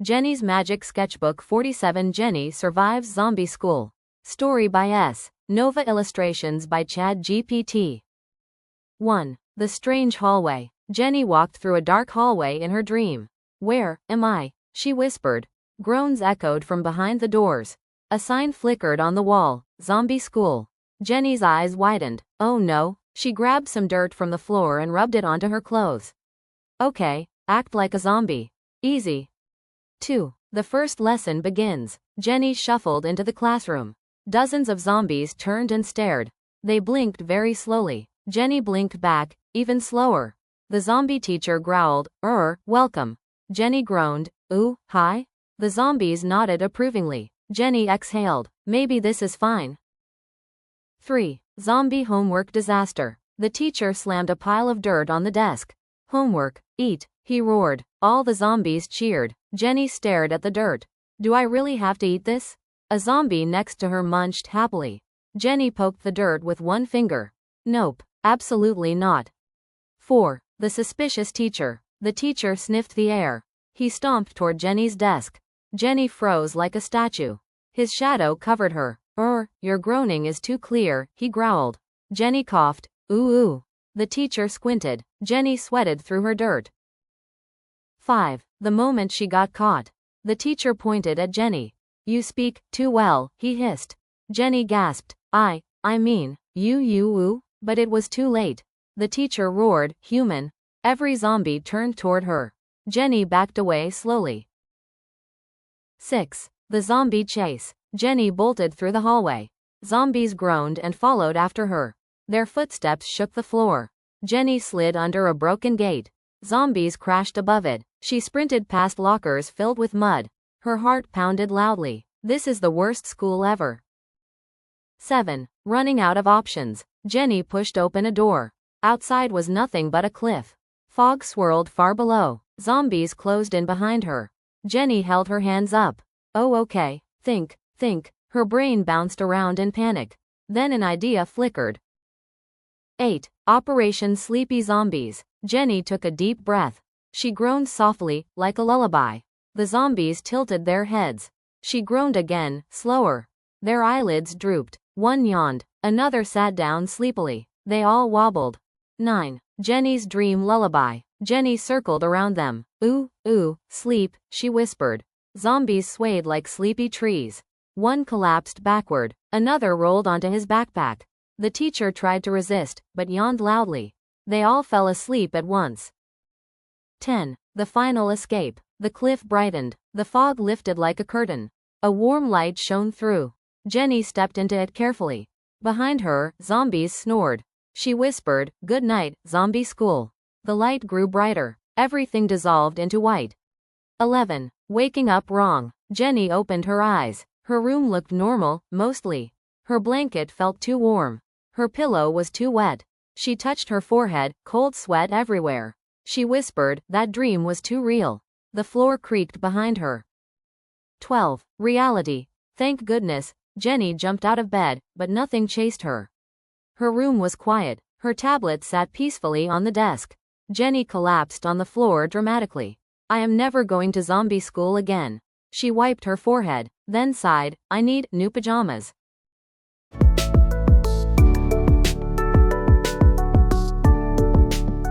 Jenny's Magic Sketchbook 47. Jenny survives zombie school. Story by S. Nova. Illustrations by ChatGPT. 1. The strange hallway. Jenny walked through a dark hallway in her dream. Where am I? She whispered. Groans echoed from behind the doors. A sign flickered on the wall. Zombie school. Jenny's eyes widened. Oh no. She grabbed some dirt from the floor and rubbed it onto her clothes. Okay, act like a zombie. Easy. 2. The first lesson begins. Jenny shuffled into the classroom. Dozens of zombies turned and stared. They blinked very slowly. Jenny blinked back, even slower. The zombie teacher growled, welcome. Jenny groaned, ooh, hi? The zombies nodded approvingly. Jenny exhaled. Maybe this is fine. 3. Zombie homework disaster. The teacher slammed a pile of dirt on the desk. Homework, eat, he roared. All the zombies cheered. Jenny stared at the dirt. Do I really have to eat this? A zombie next to her munched happily. Jenny poked the dirt with one finger. Nope, absolutely not. 4. The suspicious teacher. The teacher sniffed the air. He stomped toward Jenny's desk. Jenny froze like a statue. His shadow covered her. Your groaning is too clear, he growled. Jenny coughed. Ooh. The teacher squinted. Jenny sweated through her dirt. 5. The moment she got caught. The teacher pointed at Jenny. You speak too well, he hissed. Jenny gasped. I mean, you, but it was too late. The teacher roared, human. Every zombie turned toward her. Jenny backed away slowly. 6. The zombie chase. Jenny bolted through the hallway. Zombies groaned and followed after her. Their footsteps shook the floor. Jenny slid under a broken gate. Zombies crashed above it. She sprinted past lockers filled with mud. Her heart pounded loudly. This is the worst school ever. 7. Running out of options. Jenny pushed open a door. Outside was nothing but a cliff. Fog swirled far below. Zombies closed in behind her. Jenny held her hands up. Oh okay. Think. Her brain bounced around in panic. Then an idea flickered. 8. Operation Sleepy Zombies. Jenny took a deep breath. She groaned softly, like a lullaby. The zombies tilted their heads. She groaned again, slower. Their eyelids drooped. One yawned. Another sat down sleepily. They all wobbled. 9. Jenny's dream lullaby. Jenny circled around them. Ooh, sleep, she whispered. Zombies swayed like sleepy trees. One collapsed backward. Another rolled onto his backpack. The teacher tried to resist, but yawned loudly. They all fell asleep at once. 10. The final escape. The cliff brightened. The fog lifted like a curtain. A warm light shone through. Jenny stepped into it carefully. Behind her, zombies snored. She whispered, "Good night, zombie school." The light grew brighter. Everything dissolved into white. 11. Waking up wrong. Jenny opened her eyes. Her room looked normal, mostly. Her blanket felt too warm. Her pillow was too wet. She touched her forehead, cold sweat everywhere. She whispered, that dream was too real. The floor creaked behind her. 12. Reality. Thank goodness. Jenny jumped out of bed, but nothing chased her. Her room was quiet. Her tablet sat peacefully on the desk. Jenny collapsed on the floor dramatically. I am never going to zombie school again. She wiped her forehead, then sighed, I need new pajamas.